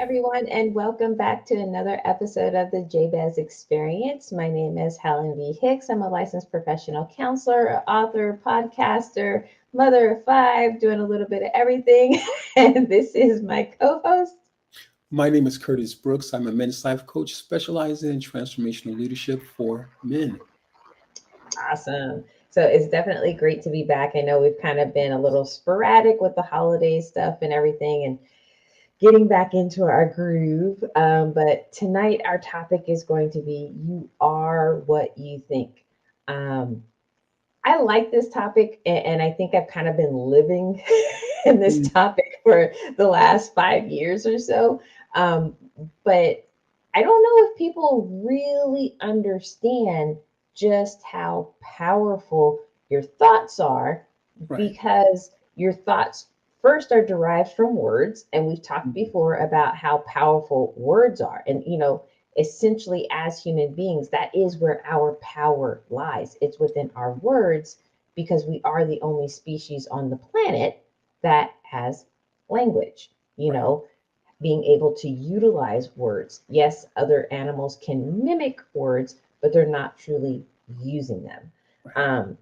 everyone, and welcome back to another episode of the Jabez Experience. My name is Helen V. Hicks. I'm a licensed professional counselor, author, podcaster, mother of five, doing a little bit of everything. And this is my co host. My name is Curtis Brooks. I'm a men's life coach specializing in transformational leadership for men. Awesome. So it's definitely great to be back. I know we've kind of been a little sporadic with the holiday stuff and everything, and getting back into our groove. But tonight, our topic is going to be You Are What You Think. Um, I like this topic, and I think I've kind of been living in this Mm. topic for the last 5 years or so. Um, but I don't know if people really understand just how powerful your thoughts are, Right. because your thoughts first are derived from words. And we've talked Mhm. before about how powerful words are. And, essentially, as human beings, that is where our power lies. It's within our words, because we are the only species on the planet that has language. You Right. know, being able to utilize words. Yes, other animals can mimic words, but they're not truly using them. Right. Um,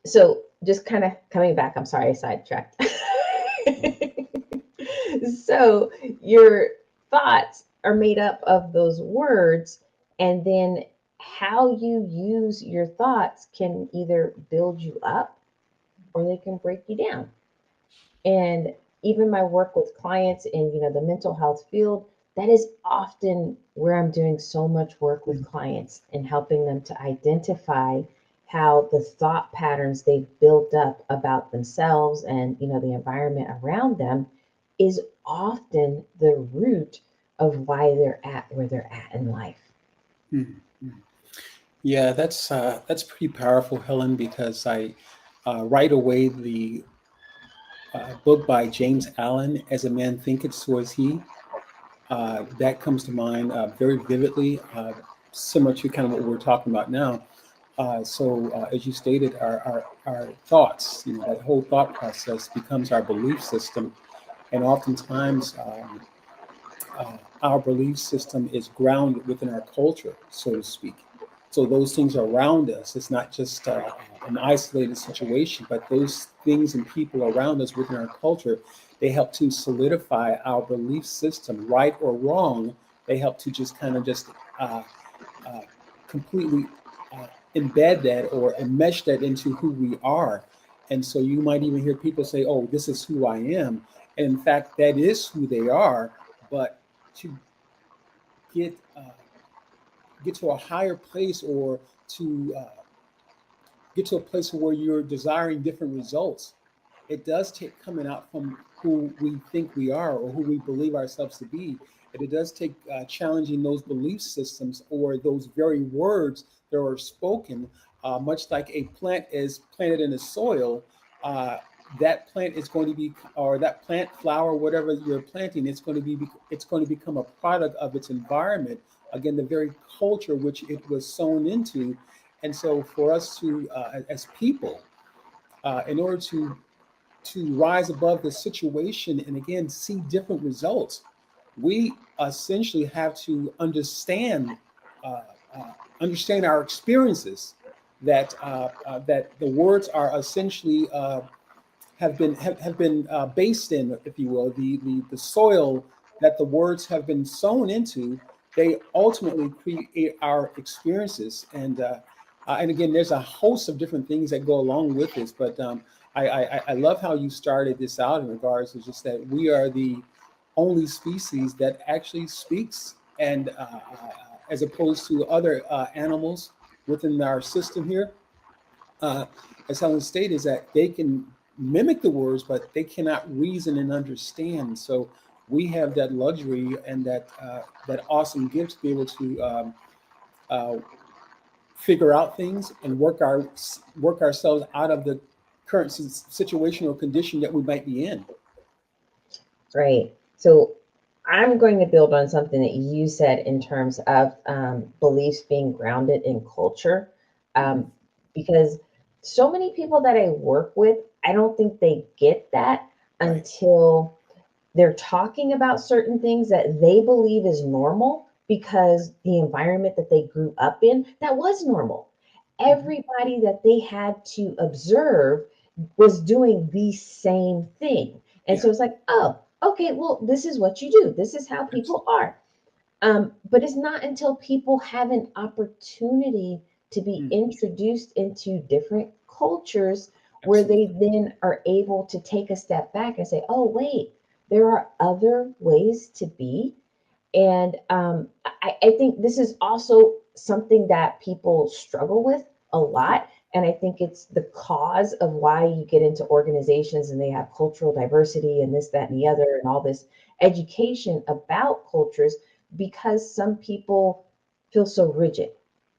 so, just kind of coming back, I'm sorry I sidetracked. So, your thoughts are made up of those words, and then how you use your thoughts can either build you up or they can break you down. And even my work with clients in the mental health field, that is often where I'm doing so much work with Mm. clients and helping them to identify how the thought patterns they've built up about themselves and the environment around them is often the root of why they're at where they're at in life. Mm. Mm. Yeah, that's pretty powerful, Helen, because I right away the book by James Allen, "As a Man Thinketh, So Is He," that comes to mind very vividly, similar to kind of what we're talking about now. As you stated, our thoughts, that whole thought process becomes our belief system, and oftentimes our belief system is grounded within our culture, so to speak. So those things are around us. It's not just an isolated situation, but those things and people around us within our culture, they help to solidify our belief system, right or wrong. They help to just kind of just uh, uh, completely embed that or enmesh that into who we are. And so you might even hear people say, "Oh, this is who I am," and in fact, that is who they are. But to get get to a higher place or to get to a place where you're desiring different results, it does take coming out from who we think we are or who we believe ourselves to be. And it does take challenging those belief systems or those very words that are spoken, much like a plant is planted in the soil. Uh, that plant is going to be, or that plant, flower, whatever you're planting, it's going to become a product of its environment. Again, the very culture which it was sown into. And so, for us to, as people, in order to rise above the situation and again see different results, we essentially have to uh, understand our experiences. That the words are essentially have been based in, if you will, the soil that the words have been sown into. They ultimately create our experiences, and again, there's a host of different things that go along with this. But I love how you started this out in regards to just that we are the only species that actually speaks, and as opposed to other animals within our system here, uh, as Helen stated, is that they can mimic the words, but they cannot reason and understand. So we have that luxury and that awesome gift to be able to uh, figure out things and work ourselves out of the current situation or condition that we might be in. Right. So I'm going to build on something that you said in terms of beliefs being grounded in culture, Mhm. um, because so many people that I work with, I don't think they get that Right. until they're talking about certain things that they believe is normal because the environment that they grew up in, that was normal. Mhm. Everybody that they had to observe was doing the same thing. And Yeah, so it's like, oh, okay, well, this is what you do. This is how people absolutely. are. But it's not until people have an opportunity to be Mm, introduced into different cultures where they absolutely. then are able to take a step back and say, oh, wait, there are other ways to be. And I think this is also something that people struggle with a Yeah. lot. And I think it's the cause of why you get into organizations and they have cultural diversity and this, that, and the other, and all this education about cultures, because some people feel so rigid.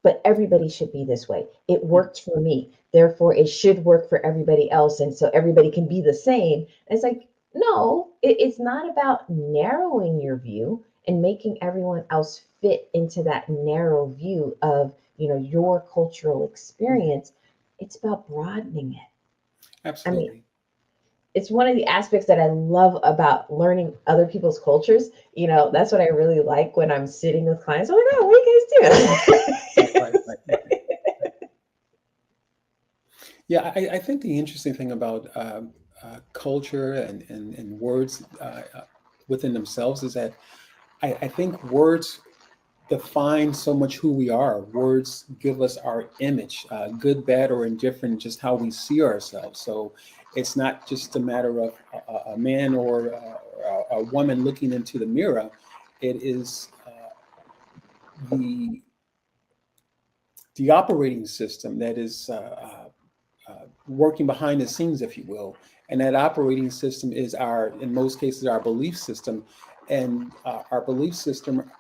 But everybody should be this way. It Mm, worked for me. Therefore, it should work for everybody else. And so everybody can be the same. And it's like, no, it's not about narrowing your view and making everyone else fit into that narrow view of, your cultural mm, experience. It's about broadening it. I mean, absolutely. it's one of the aspects that I love about learning other people's cultures. That's what I really like when I'm sitting with clients. Oh my God, what do you Right, guys right, right, do? right. Yeah, I think the interesting thing about culture and words within themselves is that I think words define so much who we are. Words give us our image, good, bad, or indifferent, just how we see ourselves. So it's not just a matter of a man or a woman looking into the mirror. It is the the operating system that is working behind the scenes, if you will. And that operating system is in most cases, our belief system. And our belief system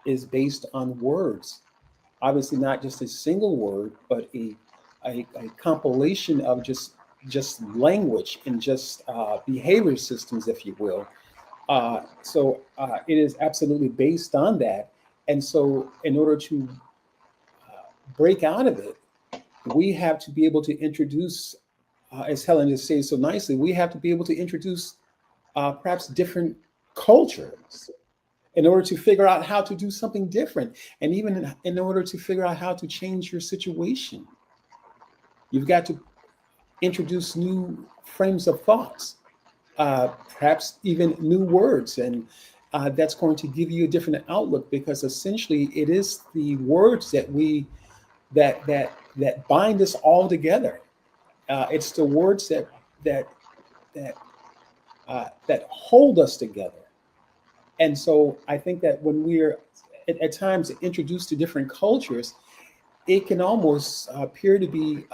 is based on words. Obviously, not just a single word, but a compilation of just language and just behavior systems, if you will. So it is absolutely based on that. And so, in order to break out of it, we have to be able to introduce, as Helen just said so nicely, we have to be able to introduce perhaps different cultures in order to figure out how to do something different. And even in order to figure out how to change your situation, you've got to introduce new frames of thoughts, perhaps even new words. And that's going to give you a different outlook because essentially it is the words that bind us all together. It's the words that that that hold us together. And so I think that when we're at times introduced to different cultures, it can almost appear to be,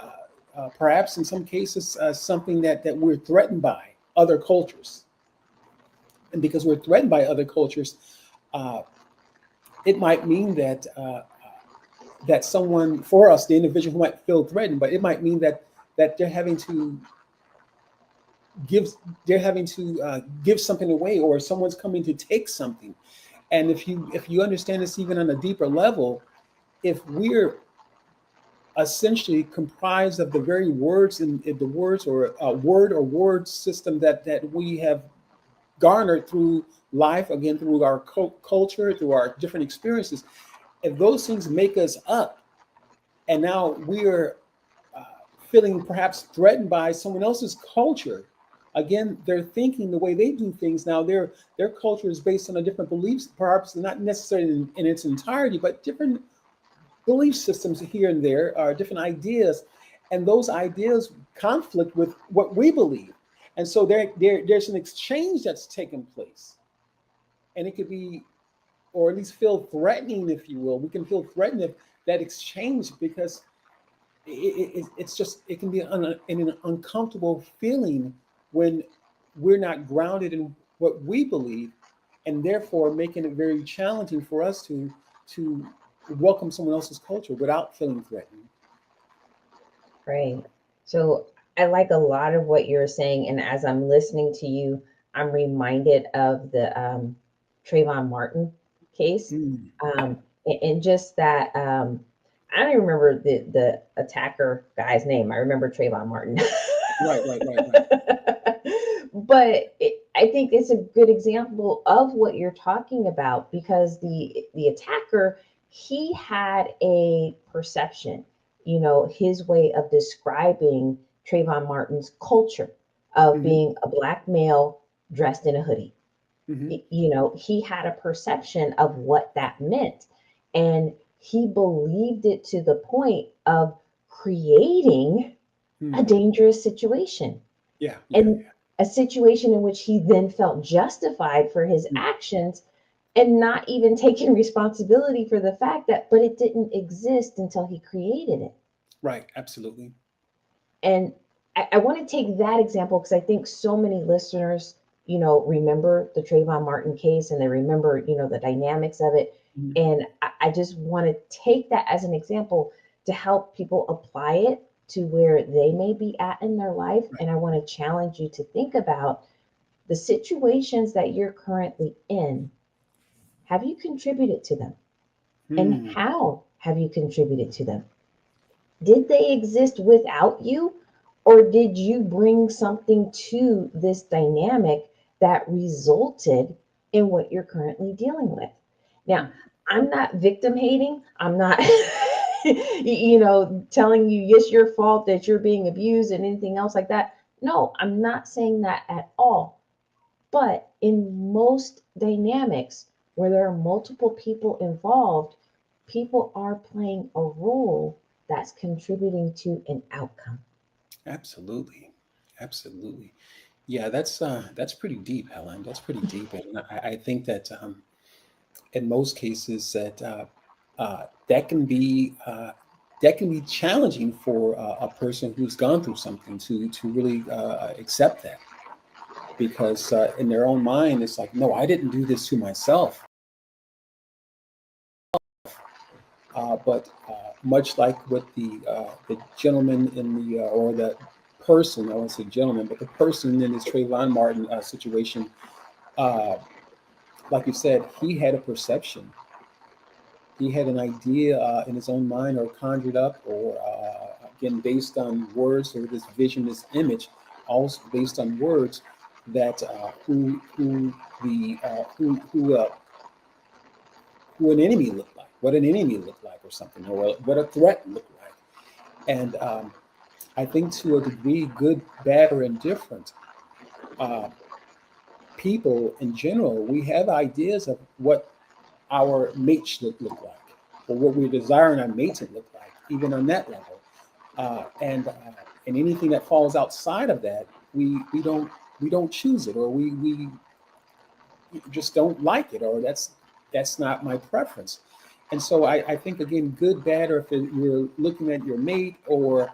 perhaps in some cases, something that we're threatened by other cultures. And because we're threatened by other cultures, uh, it might mean that someone, for us, the individual who might feel threatened, but it might mean that give they're having to give something away, or someone's coming to take something. And if you understand this even on a deeper level, if we're essentially comprised of the very words and the words or word system that we have garnered through life, again through our culture, through our different experiences, if those things make us up, and now we're uh, feeling perhaps threatened by someone else's culture. Again, they're thinking the way they do things now. Their culture is based on a different beliefs, perhaps not necessarily in its entirety, but different belief systems here and there, are different ideas, and those ideas conflict with what we believe. And so there's an exchange that's taken place, and it could be, or at least feel threatening, if you will. We can feel threatened if that exchange, because it's just, it can be an uncomfortable feeling when we're not grounded in what we believe, and therefore making it very challenging for us to welcome someone else's culture without feeling threatened. Right. So I like a lot of what you're saying. And as I'm listening to you, I'm reminded of the Trayvon Martin case. Mm. And just that, I don't even remember the attacker guy's name. I remember Trayvon Martin. Right, right, right, right. But I think it's a good example of what you're talking about, because the attacker, he had a perception, his way of describing Trayvon Martin's culture of Hmm. being a black male dressed in a hoodie. Hmm. He had a perception of what that meant, and he believed it to the point of creating a Hmm. dangerous situation, Yeah, yeah, and a situation in which he then felt justified for his yeah. actions, and not even taking responsibility for the fact that, but it didn't exist until he created it. Right, absolutely. And I want to take that example because I think so many listeners, remember the Trayvon Martin case, and they remember, the dynamics of it. Mhm. And I just want to take that as an example to help people apply it to where they may be at in their life. Right. And I want to challenge you to think about the situations that you're currently in. Have you contributed to them? And Hmm. how have you contributed to them? Did they exist without you? Or did you bring something to this dynamic that resulted in what you're currently dealing with? Now, Hmm. I'm not victim hating. I'm not, telling you, yes, your fault that you're being abused and anything else like that. No, I'm not saying that at all. But in most dynamics where there are multiple people involved, people are playing a role that's contributing to an outcome. Absolutely, absolutely. Yeah, that's pretty deep, Helen. That's pretty deep, and I think that in most cases that can be challenging for a person who's gone through something to really accept that, because in their own mind it's like, no, I didn't do this to myself. But much like with the gentleman in or the person, I won't say gentleman, but the person in this Trayvon Martin situation, uh, like you said, he had a perception. He had an idea in his own mind, or conjured up, or again based on words, or this vision, this image, also based on words, that who an enemy looked like, what an enemy looked like, or something, or what a threat looked like. And I think to a degree, good, bad, or indifferent, uh, people in general, we have ideas of what our mate should look like, or what we're desiring our mate to look like, even on that level. And anything that falls outside of that, we don't choose it, or we just don't like it, or that's not my preference. And so I think, again, good, bad, or if you're looking at your mate, or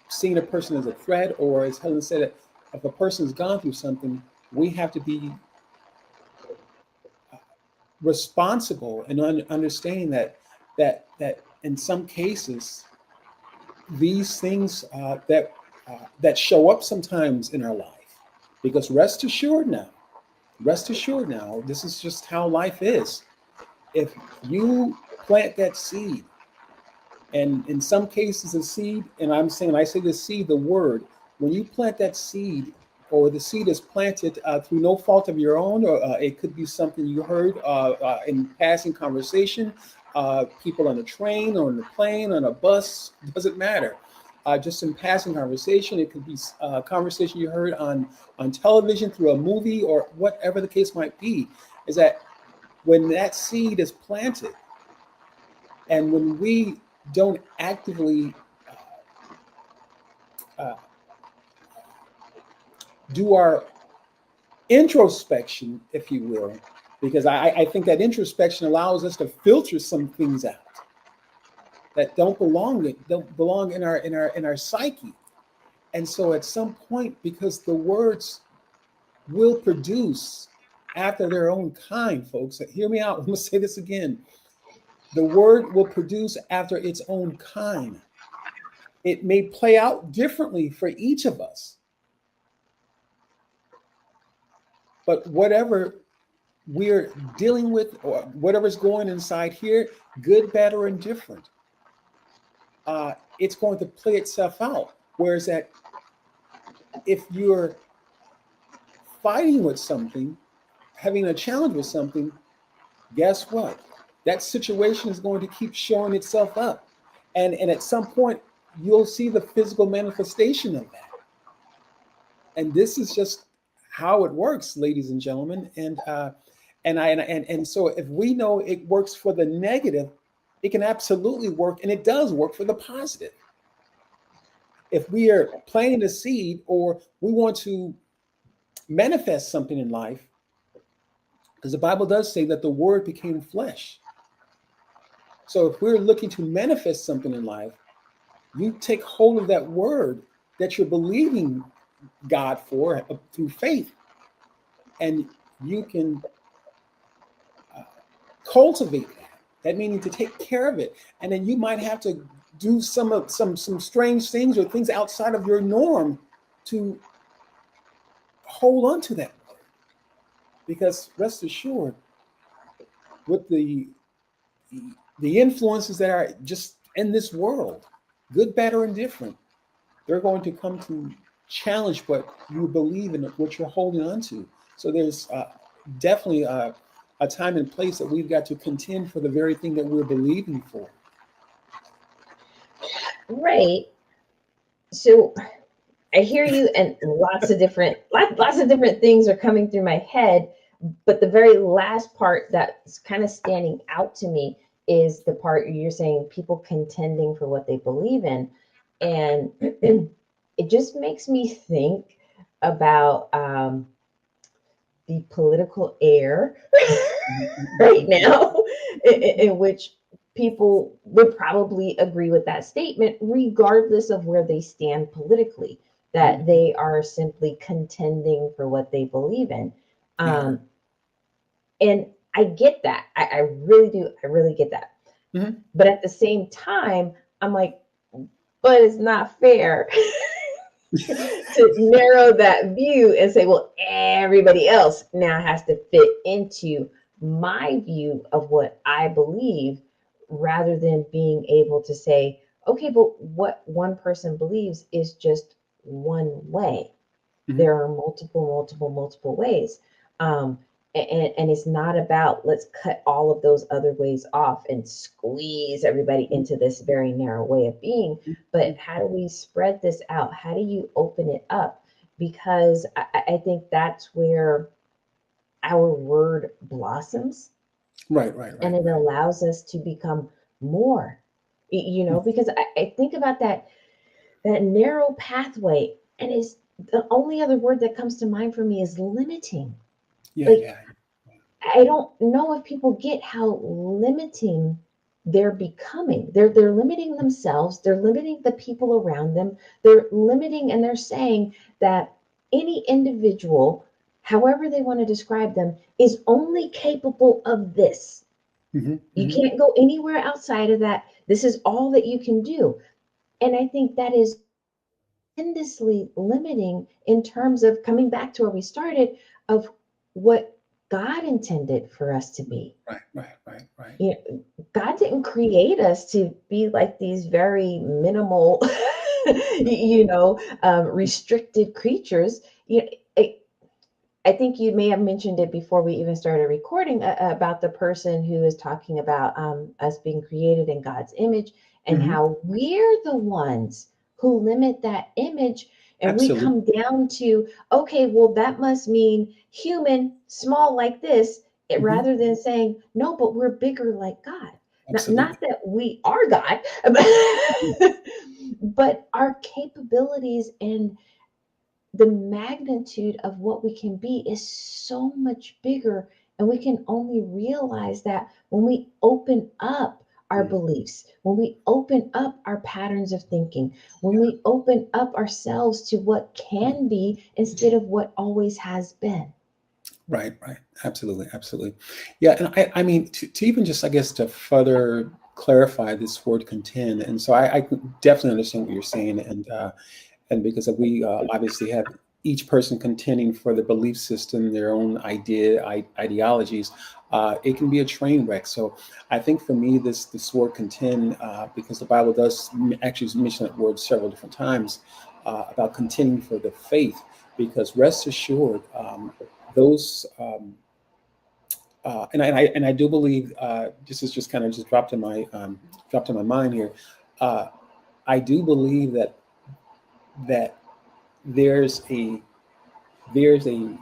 seeing a person as a threat, or as Helen said, if a person's gone through something, we have to be responsible and understanding that in some cases these things that show up sometimes in our life, because rest assured now, this is just how life is. If you plant that seed, and in some cases a seed, and I say the seed, the word, when you plant that seed, or the seed is planted through no fault of your own, or it could be something you heard in passing conversation, people on a train, or on a plane, on a bus, doesn't matter. Just in passing conversation, it could be a conversation you heard on television, through a movie, or whatever the case might be. Is that when that seed is planted, and when we don't actively uh, do our introspection, if you will, because I think that introspection allows us to filter some things out that don't belong in our psyche. And so at some point, because the words will produce after their own kind, folks, hear me out. I'm going to say this again. The word will produce after its own kind. It may play out differently for each of us, but whatever we're dealing with, or whatever's going inside here, good, bad, or indifferent, it's going to play itself out. Whereas that if you're fighting with something, having a challenge with something, guess what? That situation is going to keep showing itself up. And at some point, you'll see the physical manifestation of that. And this is just how it works, ladies and gentlemen. And so if we know it works for the negative, it can absolutely work, and it does work for the positive. If we are planting a seed or we want to manifest something in life, because the Bible does say that the word became flesh. So if we're looking to manifest something in life, you take hold of that word that you're believing God for through faith, and you can cultivate that. That meaning to take care of it, and then you might have to do some strange things or things outside of your norm to hold on to that word. Because rest assured, with the influences that are just in this world, good, bad, or indifferent, they're going to come to challenge what you believe in, what you're holding on to. So there's definitely a time and place that we've got to contend for the very thing that we're believing for. Right. So I hear you, and lots of different things are coming through my head. But the very last part that's kind of standing out to me is the part you're saying people contending for what they believe in. And it just makes me think about the political air right now, in which people would probably agree with that statement, regardless of where they stand politically, that they are simply contending for what they believe in. Yeah. And I get that. I really do. I really get that. Mm-hmm. But at the same time, I'm like, but it's not fair to narrow that view and say, well, everybody else now has to fit into my view of what I believe, rather than being able to say, okay, but what one person believes is just one way. Mm-hmm. There are multiple ways. And it's not about let's cut all of those other ways off and squeeze everybody into this very narrow way of being, but how do we spread this out? How do you open it up? Because I think that's where our word blossoms, Right. and it allows us to become more, because I think about that narrow pathway, and is the only other word that comes to mind for me is limiting. Yeah. Like, Yeah. I don't know if people get how limiting they're becoming. They're limiting themselves, they're limiting the people around them, they're limiting, and they're saying that any individual, however they want to describe them, is only capable of this. Mm-hmm. You Mm-hmm. can't go anywhere outside of that. This is all that you can do. And I think that is tremendously limiting in terms of coming back to where we started, of what God intended for us to be. Right. You know, God didn't create us to be like these very minimal, restricted creatures. You know, I think you may have mentioned it before we even started recording, about the person who is talking about us being created in God's image, and Mm-hmm. how we're the ones who limit that image. And we Absolutely. come down to, okay, well, that must mean human, small like this, Mm-hmm. rather than saying, no, but we're bigger like God. Absolutely. Not that we are God, but our capabilities and the magnitude of what we can be is so much bigger. And we can only realize that when we open up our Mm-hmm. beliefs, when we open up our patterns of thinking, when we open up ourselves to what can be instead of what always has been. Right. Absolutely. Yeah. And I mean, to even just, I guess, to further clarify this word contend. And so I definitely understand what you're saying. And because we obviously have each person contending for the belief system, their own ideologies, it can be a train wreck. So I think for me, this word contend, because the Bible does actually mention that word several different times, about contending for the faith. because rest assured, those and I do believe this is just kind of just dropped in my mind here. Uh, I do believe that there's a there's a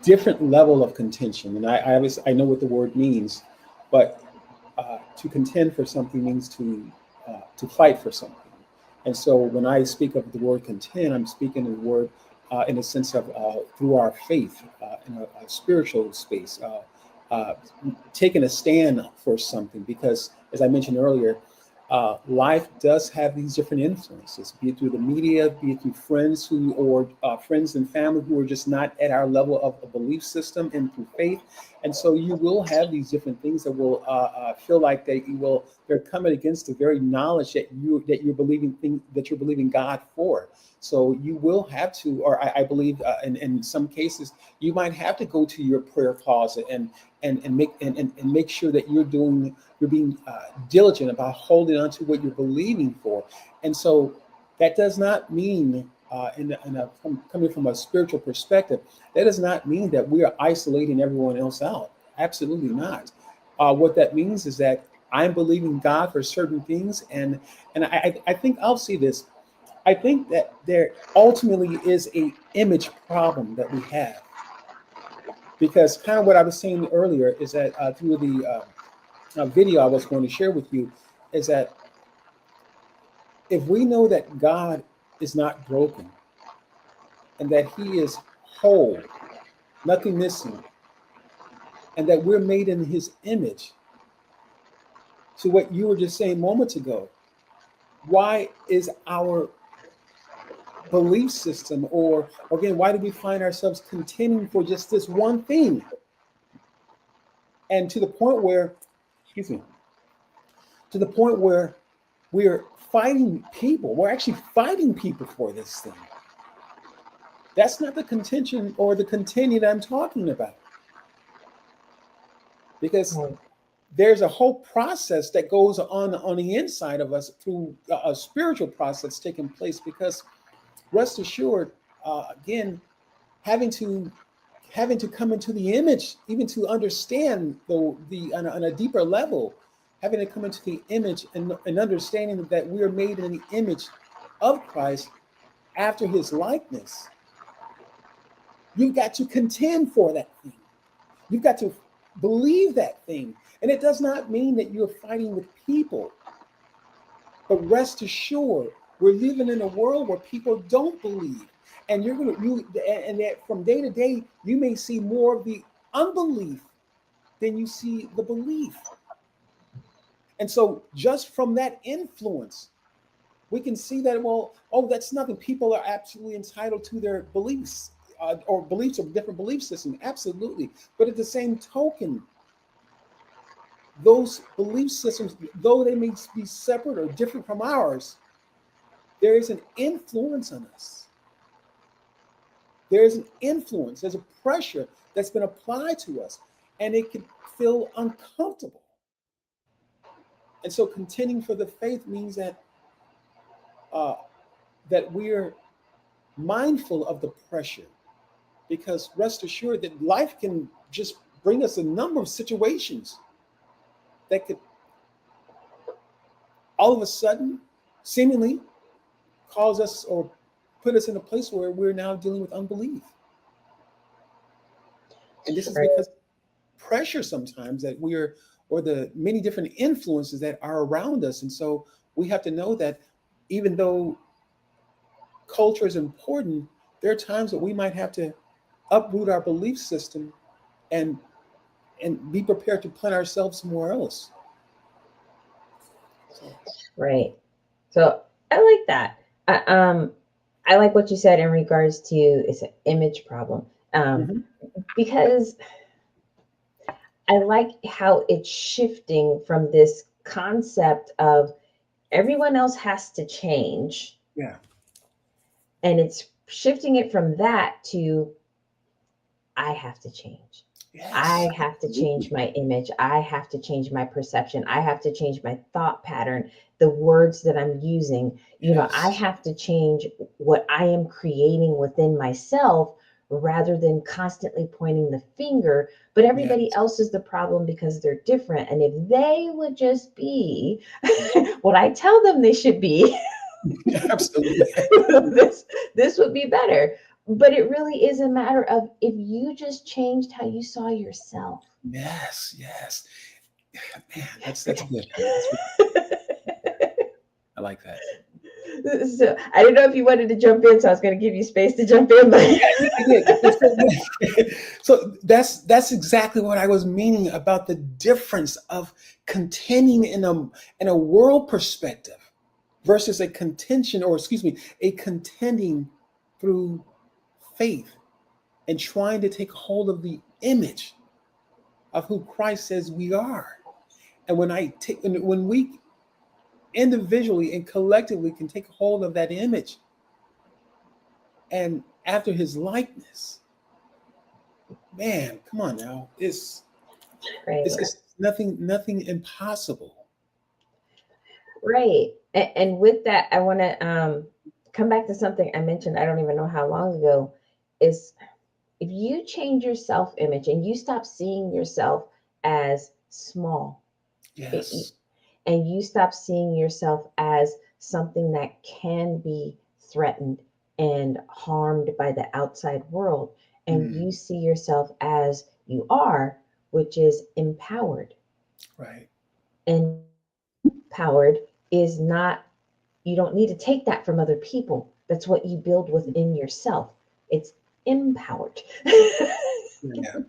different level of contention, and I know what the word means, but to contend for something means to fight for something. And so when I speak of the word contend, I'm speaking of the word in a sense of through our faith in a spiritual space, uh, taking a stand for something. Because as I mentioned earlier, life does have these different influences, be it through the media, be it through friends or friends and family who are just not at our level of a belief system and through faith. And so you will have these different things that will feel like they're coming against the very knowledge that you're believing God for. So you will have to, or I believe, in some cases, you might have to go to your prayer closet and make sure that you're being diligent about holding on to what you're believing for. And so that does not mean, coming from a spiritual perspective, that does not mean that we are isolating everyone else out. Absolutely not. What that means is that I'm believing God for certain things, and I think I'll see this. I think that there ultimately is a image problem that we have, because kind of what I was saying earlier is that through the video I was going to share with you, is that if we know that God is not broken and that He is whole, nothing missing, and that we're made in His image, to what you were just saying moments ago, why is our belief system, or again, why do we find ourselves contending for just this one thing? And to the point where, excuse me, to the point where we're fighting people. We're actually fighting people for this thing. That's not the contention or the contending I'm talking about. Because Right. there's a whole process that goes on the inside of us through a spiritual process taking place. Because rest assured, again, having to come into the image, even to understand the on a deeper level, having to come into the image and understanding that we are made in the image of Christ after His likeness. You've got to contend for that thing. You've got to believe that thing. And it does not mean that you're fighting with people, but rest assured, we're living in a world where people don't believe. And and that from day to day, you may see more of the unbelief than you see the belief. And so just from that influence, we can see that, well, oh, that's nothing. People are absolutely entitled to their beliefs, or beliefs of different belief systems. Absolutely. But at the same token, those belief systems, though they may be separate or different from ours, there is an influence on us. There is an influence, there's a pressure that's been applied to us, and it can feel uncomfortable. And so contending for the faith means uh, that we're mindful of the pressure, because rest assured that life can just bring us a number of situations that could all of a sudden seemingly cause us or put us in a place where we're now dealing with unbelief. And this is Right. because pressure sometimes that we're, or the many different influences that are around us. And so we have to know that even though culture is important, there are times that we might have to uproot our belief system and be prepared to plant ourselves somewhere else. So, Right. So I like that. I like what you said in regards to it's an image problem. Um, mhm. because I like how it's shifting from this concept of everyone else has to change, Yeah, and it's shifting it from that to I have to change. Yes. I have to change my image. I have to change my perception. I have to change my thought pattern, the words that I'm using. I Yes. have to change what I am creating within myself rather than constantly pointing the finger. But everybody Yes. else is the problem because they're different. And if they would just be what I tell them they should be, Absolutely. this this would be better. But it really is a matter of if you just changed how you saw yourself. Yes. Yes. Man, that's good. That's really, I like that. So I don't know if you wanted to jump in, so I was going to give you space to jump in, but Yeah, yeah, yeah. So that's exactly what I was meaning about the difference of contending in a world perspective versus a contention, or excuse me, a contending through faith and trying to take hold of the image of who Christ says we are. And when we individually and collectively can take hold of that image and after his likeness, man, come on now. right, It's nothing impossible. right. And with that, I want to come back to something I mentioned. I don't even know how long ago. Is if you change your self image and you stop seeing yourself as small, it, Yes. and you stop seeing yourself as something that can be threatened and harmed by the outside world, and Mm, you see yourself as you are, which is empowered. right. And empowered is not, you don't need to take that from other people. That's what you build within yourself. It's empowered. Yeah.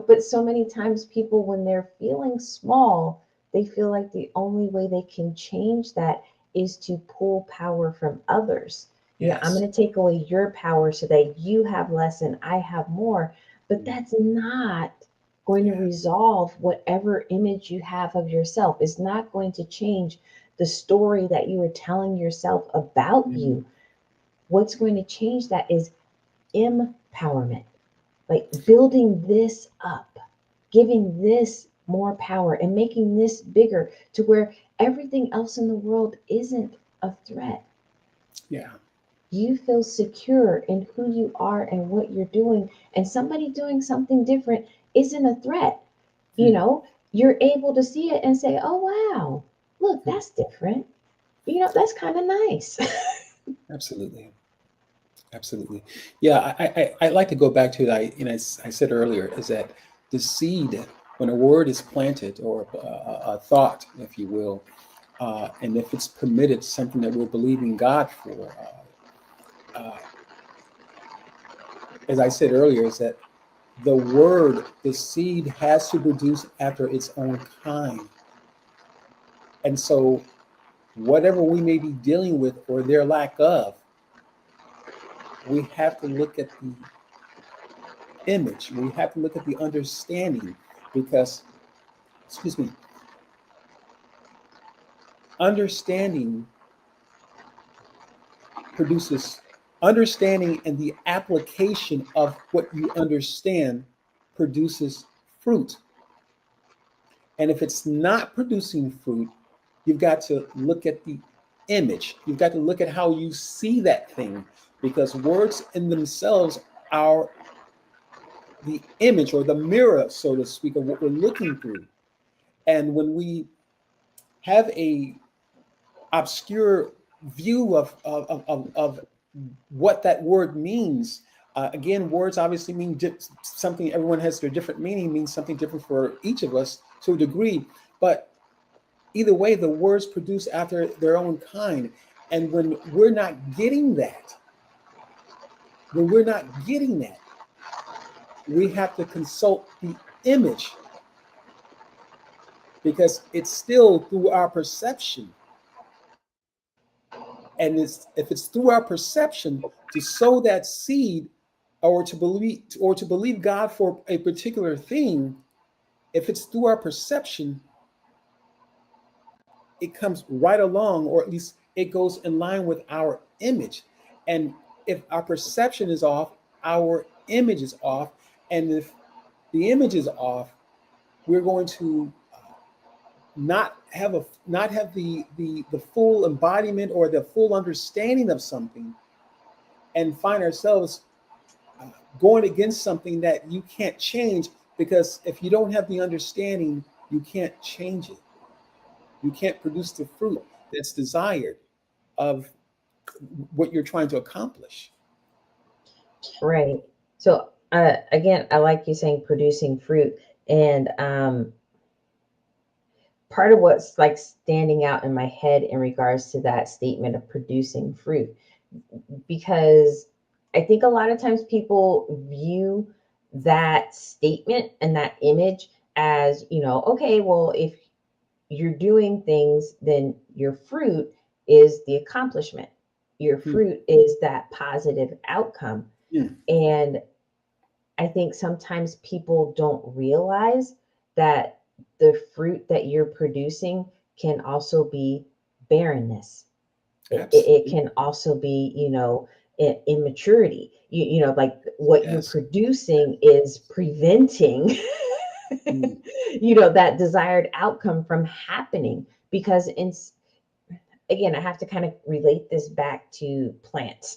But so many times people, when they're feeling small, they feel like the only way they can change that is to pull power from others. I'm Yes. going to take away your power so that you have less and I have more. But Mm, that's not going to yeah. resolve whatever image you have of yourself. It's not going to change the story that you are telling yourself about Mm, you. What's going to change that is empowerment, like building this up, giving this more power and making this bigger to where everything else in the world isn't a threat. yeah. You feel secure in who you are and what you're doing, and somebody doing something different isn't a threat. you Mm, know you're able to see it and say, oh wow, look, mm, that's different. That's kind of nice. absolutely. Absolutely. Yeah. I like to go back to it. I said earlier is that the seed, when a word is planted or a thought, if you will, and if it's permitted, something that we're believing God for, as I said earlier, is that the seed has to produce after its own kind. And so, whatever we may be dealing with or their lack of, we have to look at the image. We have to look at the understanding because, excuse me, understanding produces understanding, and the application of what you understand produces fruit. And if it's not producing fruit, you've got to look at the image. You've got to look at how you see that thing, because words in themselves are the image or the mirror, so to speak, of what we're looking through. And when we have a obscure view of what that word means, again, words obviously mean something. Everyone has their different meaning, means something different for each of us to a degree. But either way, the words produce after their own kind. And when we're not getting that, we have to consult the image, because it's still through our perception. And if it's through our perception to sow that seed, or to believe God for a particular thing, if it's through our perception, it comes right along, or at least it goes in line with our image. And if our perception is off, our image is off. And if the image is off, we're going to not have the full embodiment or the full understanding of something, and find ourselves going against something that you can't change, because if you don't have the understanding, you can't change it. You can't produce the fruit that's desired of what you're trying to accomplish. Right. So again, I like you saying producing fruit, and part of what's like standing out in my head in regards to that statement of producing fruit, because I think a lot of times people view that statement and that image as, okay, well, if you're doing things, then your fruit is the accomplishment. Your Hmm. fruit is that positive outcome. Hmm. And I think sometimes people don't realize that the fruit that you're producing can also be barrenness. It Absolutely. can also be, immaturity. Like what you're Yes. producing is preventing, Hmm. that desired outcome from happening. Because again, I have to kind of relate this back to plants.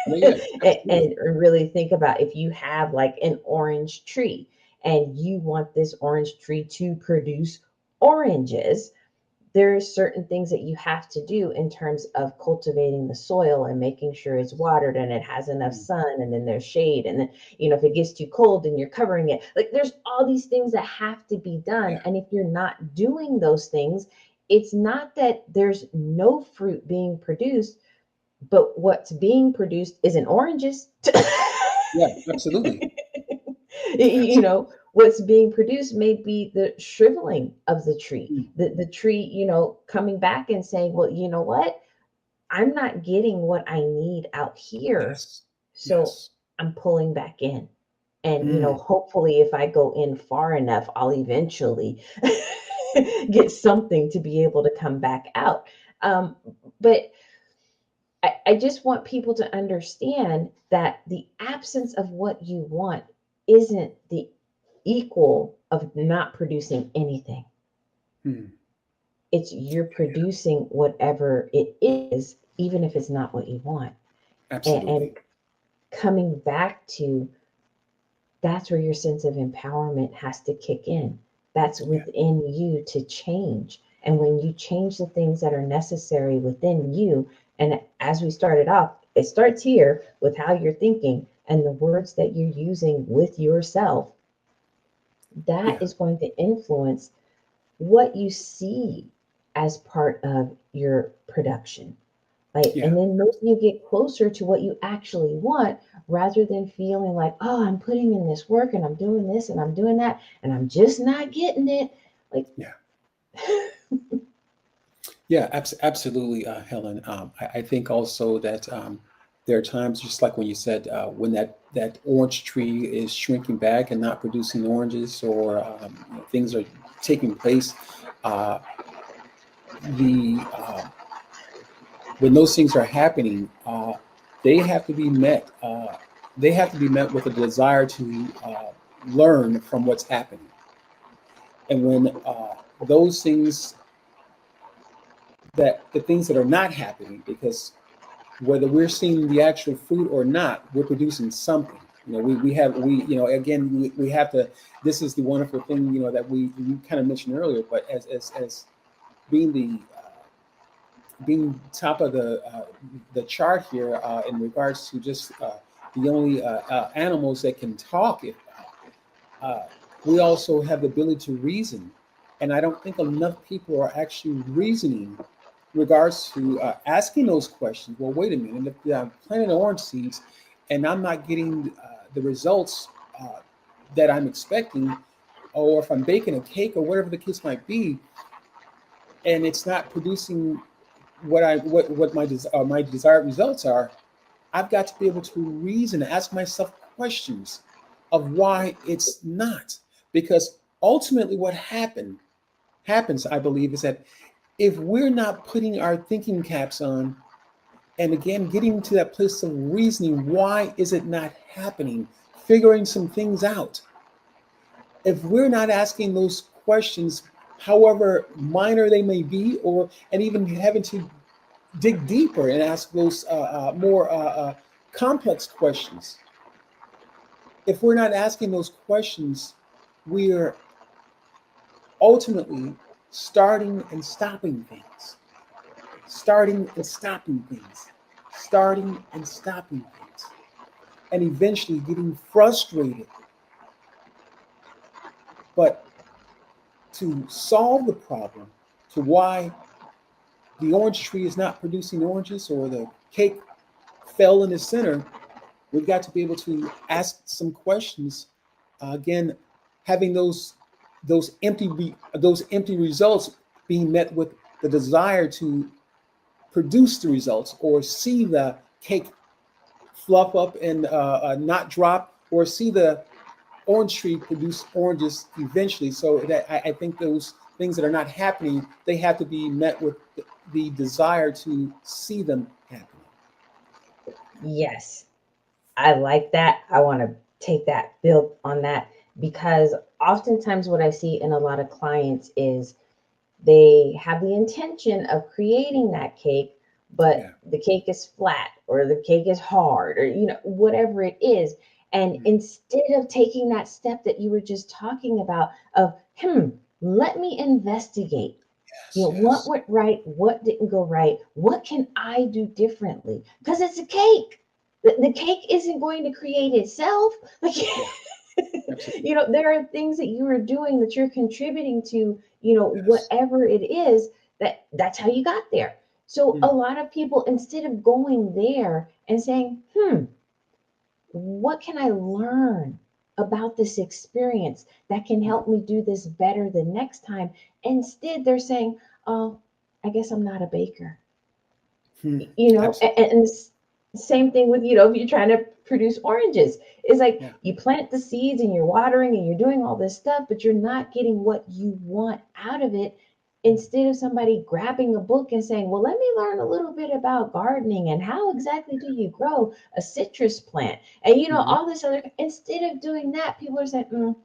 Yeah, yeah, absolutely. And really think about, if you have like an orange tree and you want this orange tree to produce oranges, there's certain things that you have to do in terms of cultivating the soil and making sure it's watered and it has enough Hmm. sun, and then there's shade, and then if it gets too cold, then you're covering it. Like, there's all these things that have to be done, Yeah. and if you're not doing those things, it's not that there's no fruit being produced, but what's being produced isn't oranges. Yeah, absolutely. you Absolutely. know what's being produced may be the shriveling of the tree, Hmm. the tree, coming back and saying, well, you know what, I'm not getting what I need out here, Yes. so Yes. I'm pulling back in. And Hmm. hopefully, if I go in far enough, I'll eventually get something to be able to come back out. But I just want people to understand that the absence of what you want isn't the equal of not producing anything. Hmm. It's you're producing whatever it is, even if it's not what you want. And Absolutely. coming back to, that's where your sense of empowerment has to kick in. That's Yeah. within you to change. And when you change the things that are necessary within you, and as we started off, it starts here with how you're thinking and the words that you're using with yourself, that Yeah. is going to influence what you see as part of your production. Like, Yeah. and then maybe you get closer to what you actually want, rather than feeling like, oh, I'm putting in this work and I'm doing this and I'm doing that and I'm just not getting it. Like, Yeah. Yeah, absolutely, Helen. I think also that there are times, just like when you said, when that orange tree is shrinking back and not producing oranges, or things are taking place. Uh, the When those things are happening, they have to be met. They have to be met with a desire to learn from what's happening. And when those things, that the things that are not happening, because whether we're seeing the actual fruit or not, we're producing something. Again, we have to. This is the wonderful thing, that you kind of mentioned earlier. But as being being top of the chart here, in regards to just the only animals that can talk, uh, we also have the ability to reason, and I don't think enough people are actually reasoning in regards to asking those questions. Well, wait a minute, if I'm planting orange seeds and I'm not getting the results that I'm expecting, or if I'm baking a cake or whatever the case might be, and it's not producing what my desired results are, I've got to be able to reason, ask myself questions of why it's not. Because ultimately, what happens, I believe, is that if we're not putting our thinking caps on, and again getting to that place of reasoning, why is it not happening? Figuring some things out. If we're not asking those questions, however minor they may be, or and even having to dig deeper and ask those more complex questions, if we're not asking those questions, we're ultimately starting and stopping things, starting and stopping things, starting and stopping things, and eventually getting frustrated. But to solve the problem, to why the orange tree is not producing oranges or the cake fell in the center, we've got to be able to ask some questions. Again, having those empty results being met with the desire to produce the results or see the cake fluff up and not drop, or see the orange tree produce oranges eventually. So that I think those things that are not happening, they have to be met with the desire to see them happening. Yes, I like that. I want to take that, build on that, because oftentimes what I see in a lot of clients is they have the intention of creating that cake, but Yeah. the cake is flat or the cake is hard or, whatever it is. And Mm. instead of taking that step that you were just talking about of, let me investigate. Yes. What Yes. went right? What didn't go right? What can I do differently? Because it's a cake. The cake isn't going to create itself. Like, Yeah. Absolutely. there are things that you are doing that you're contributing to, Yes. whatever it is, that's how you got there. So a Mm. lot of people, instead of going there and saying, what can I learn about this experience that can Mm. help me do this better the next time? Instead, they're saying, oh, I guess I'm not a baker. Mm. And, Absolutely. same thing with, if you're trying to produce oranges. It's like Yeah. you plant the seeds and you're watering and you're doing all this stuff, but you're not getting what you want out of it. Mm. Instead of somebody grabbing a book and saying, well, let me learn a little bit about gardening and how exactly do you grow a citrus plant, and Mm-hmm. all this other. Instead of doing that, people are saying,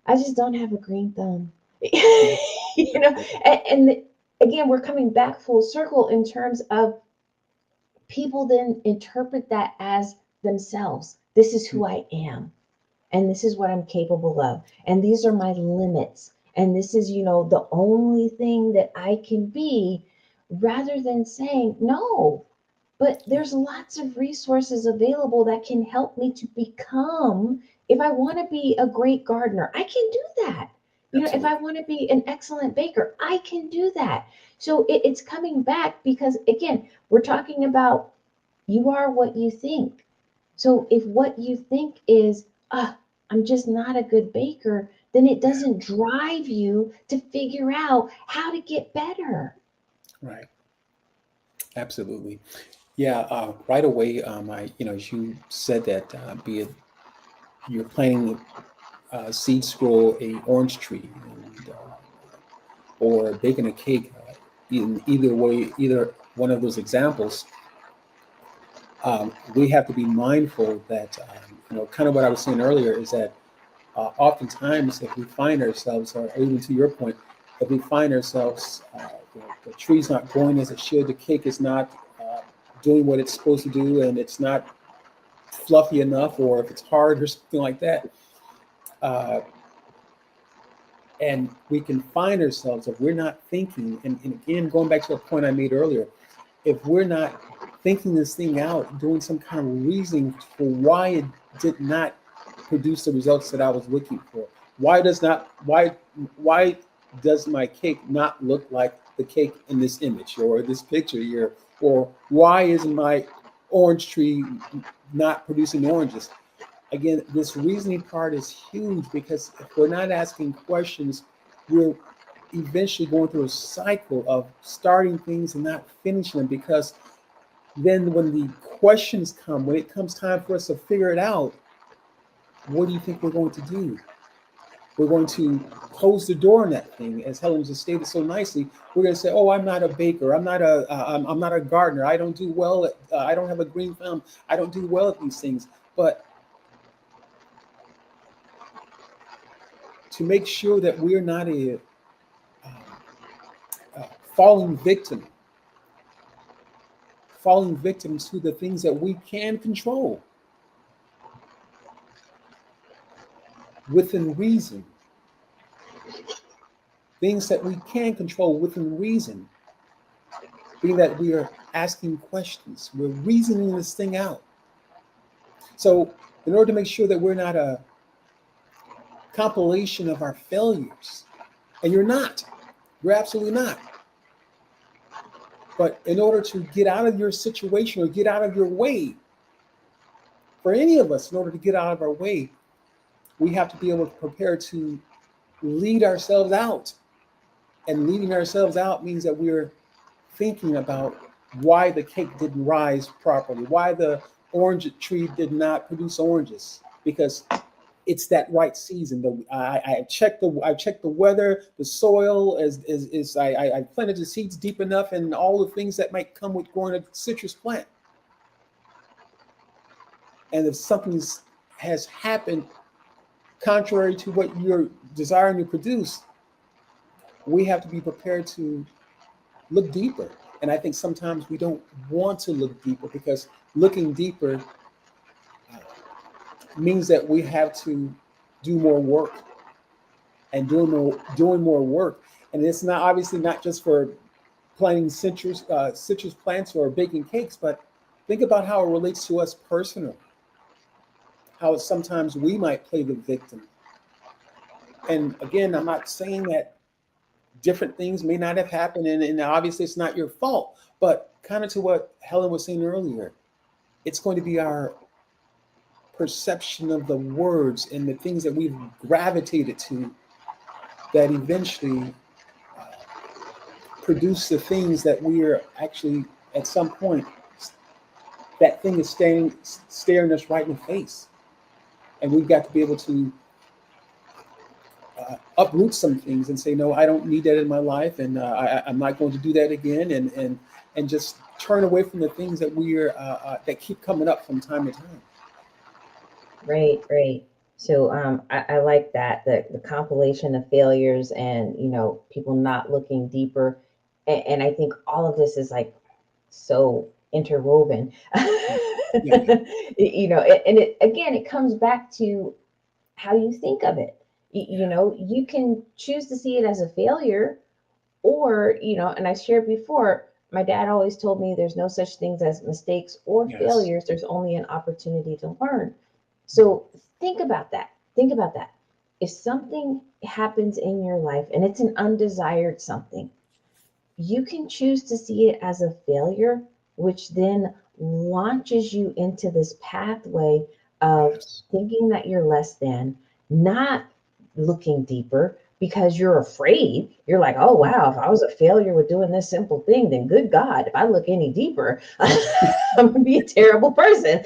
I just don't have a green thumb. Yeah. you know Absolutely. and again, we're coming back full circle in terms of people then interpret that as themselves. This is Mm. who I am, and this is what I'm capable of, and these are Yes. my limits, and this is, the only thing that I can be, rather than saying, no, but Yeah. there's lots of resources available that can help me to become. If I want to be a great gardener, I can do that. If I Absolutely. want to be an excellent baker, I can do that. So it's coming back because, again, we're talking about you are what you think. So if what you think is, I'm just not a good baker, then it Yeah. doesn't drive you to figure out how to get better. Right. Absolutely. Yeah. Right away. As you said that, be it you're planting seeds grow a orange tree, and or baking a cake. In either way, either one of those examples, we have to be mindful that kind of what I was saying earlier is that oftentimes if we find ourselves, or even to your point, if we find ourselves, the tree's not growing as it should, the cake is not doing what it's supposed to do, and it's not fluffy enough, or if it's hard or something like that, uh, and we can find ourselves if we're not thinking, and again, going back to a point I made earlier, if we're not thinking this thing out, doing some kind of reasoning for why it did not produce the results that I was looking for. Why does my cake not look like the cake in this image or this picture here? Or why is my orange tree not producing oranges? Again, this reasoning part is huge, because if we're not asking questions, we're eventually going through a cycle of starting things and not finishing them, because then when the questions come, when it comes time for us to figure it out, what do you think we're going to do? We're going to close the door on that thing, as Helen just stated so nicely. We're going to say, "Oh, I'm not a baker. I'm not a gardener. I don't do well. I don't have a green thumb. I don't do well at these things." But to make sure that we're not a um, falling victim, falling victim to the things that we can control within reason, things that we can control within reason, being that we are asking questions, we're reasoning this thing out. So, in order to make sure that we're not a compilation of our failures, and you're absolutely not. But in order to get out of your situation or get out of your way, for any of us, in order to get out of our way, we have to be able to prepare to lead ourselves out. And leading ourselves out means that we're thinking about why the cake didn't rise properly, why the orange tree did not produce oranges, because it's that right season. I checked the weather, the soil I planted the seeds deep enough, and all the things that might come with growing a citrus plant. And if something has happened contrary to what you're desiring to produce, we have to be prepared to look deeper. And I think sometimes we don't want to look deeper because looking deeper uh, means that we have to do more work and doing more work. And it's not obviously not just for planting citrus plants or baking cakes, but think about how it relates to us personally. How sometimes we might play the victim. And again, I'm not saying that different things may not have happened, and obviously it's not your fault. But kind of to what Helen was saying earlier, it's going to be our perception of the words and the things that we've gravitated to that eventually uh, produce the things that we are actually at some point that thing is staring us right in the face, and we've got to be able to uproot some things and say, no, I don't need that in my life, and I'm not going to do that again, and just turn away from the things that that keep coming up from time to time. Right, right. So I like that the compilation of failures and people not looking deeper, and I think all of this is like so interwoven. Yeah, And it again it comes back to how you think of it. yeah, You can choose to see it as a failure, or and I shared before, my dad always told me there's no such things as mistakes or yes, failures, there's only an opportunity to learn. So think about that. Think about that. If something happens in your life and it's an undesired something, you can choose to see it as a failure, which then launches you into this pathway of yes. thinking that you're less than, not looking deeper because you're afraid. You're like, oh, wow, if I was a failure with doing this simple thing, then good God, if I look any deeper, I'm going to be a terrible person.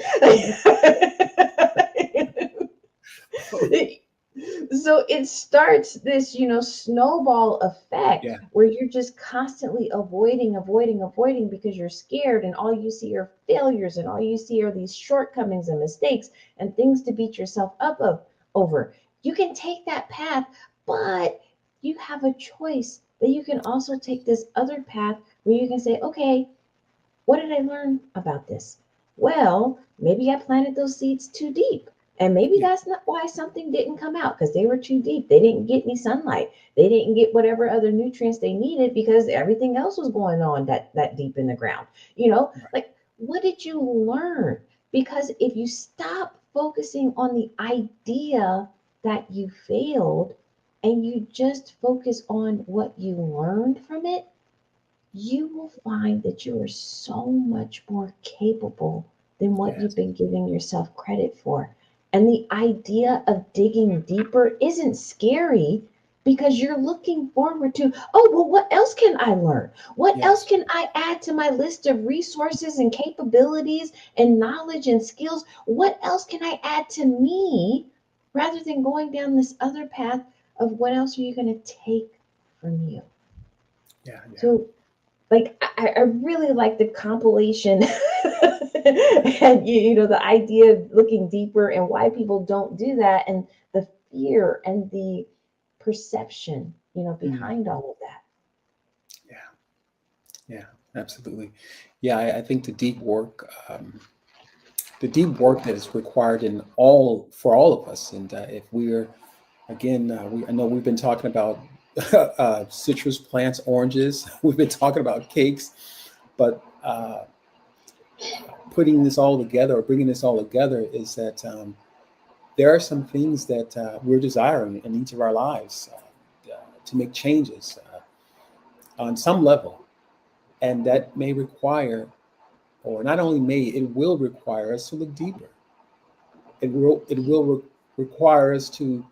So it starts this snowball effect Yeah, where you're just constantly avoiding because you're scared, and all you see are failures, and all you see are these shortcomings and mistakes and things to beat yourself up over. You can take that path, but you have a choice that you can also take this other path where you can say, okay, what did I learn about this? Well, maybe I planted those seeds too deep. And maybe yeah, that's not why something didn't come out, because they were too deep. They didn't get any sunlight. They didn't get whatever other nutrients they needed because everything else was going on that deep in the ground. right. Like, what did you learn? Because if you stop focusing on the idea that you failed and you just focus on what you learned from it, you will find that you are so much more capable than what you've Yes, been giving yourself credit for. And the idea of digging deeper isn't scary because you're looking forward to, oh, well, what else can I learn? What else yes, can I add to my list of resources and capabilities and knowledge and skills? What else can I add to me rather than going down this other path of what else are you going to take from you? yeah, yeah, So like I really like the compilation and the idea of looking deeper and why people don't do that, and the fear and the perception, Mm. behind all of that. Yeah, yeah, absolutely. Yeah, I think the deep work that is required in all for all of us, and if we're again, I know we've been talking about citrus plants, oranges. We've been talking about cakes, but putting this all together or bringing this all together is that there are some things that we're desiring in each of our lives to make changes on some level, and that may require, or not only may, it will require us to look deeper. It will require us to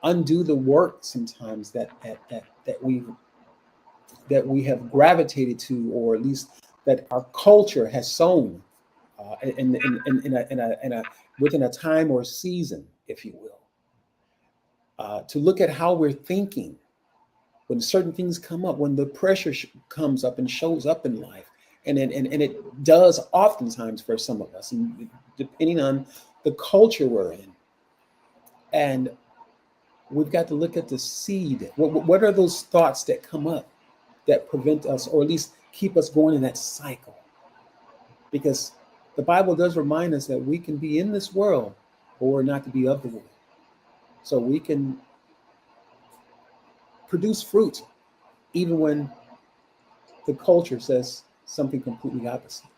undo the work sometimes that we have gravitated to, or at least that our culture has sown in a within a time or season, if you will. To look at how we're thinking when certain things come up, when the pressure comes up and shows up in life, and it does oftentimes for some of us, and depending on the culture we're in, and we've got to look at the seed. What are those thoughts that come up that prevent us, or at least keep us going in that cycle? Because the Bible does remind us that we can be in this world, but we're not to be of the world. So we can produce fruit even when the culture says something completely opposite.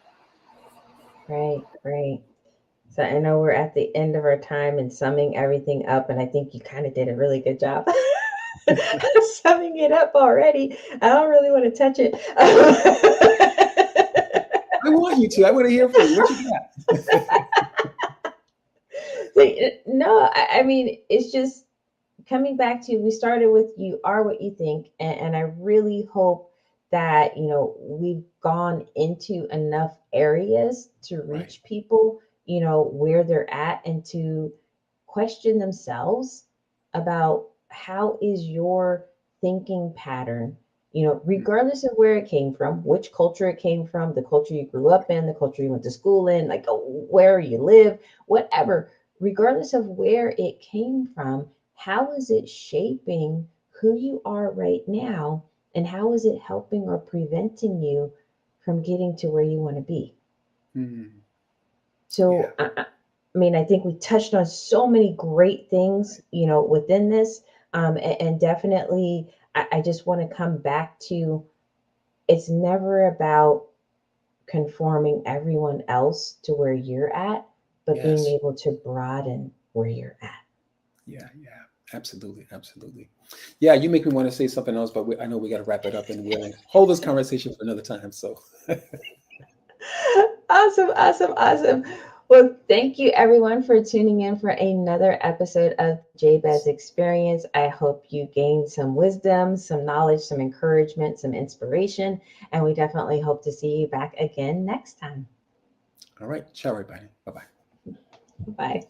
Right, right. So I know we're at the end of our time and summing everything up, and I think you kind of did a really good job summing it up already. I don't really want to touch it. I want you to. I want to hear from you. What you got? No, I mean, it's just coming back to, we started with you are what you think, and I really hope that we've gone into enough areas to Right. reach people where they're at, and to question themselves about how is your thinking pattern, regardless of where it came from, which culture it came from, the culture you grew up in, the culture you went to school in, like where you live, whatever, regardless of where it came from, how is it shaping who you are right now? And how is it helping or preventing you from getting to where you want to be? Mm, yeah. So, I mean, I think we touched on so many great things, within this. And definitely, I just want to come back to, it's never about conforming everyone else to where you're at, but being Yes. able to broaden where you're at. Yeah. Yeah. Absolutely. Absolutely. Yeah. You make me want to say something else, but I know we got to wrap it up, and we'll hold this conversation for another time. So, Awesome, awesome, awesome. Well, thank you everyone for tuning in for another episode of the Jabez Experience. I hope you gained some wisdom, some knowledge, some encouragement, some inspiration, and we definitely hope to see you back again next time. all right. Ciao, everybody. Bye bye. Bye.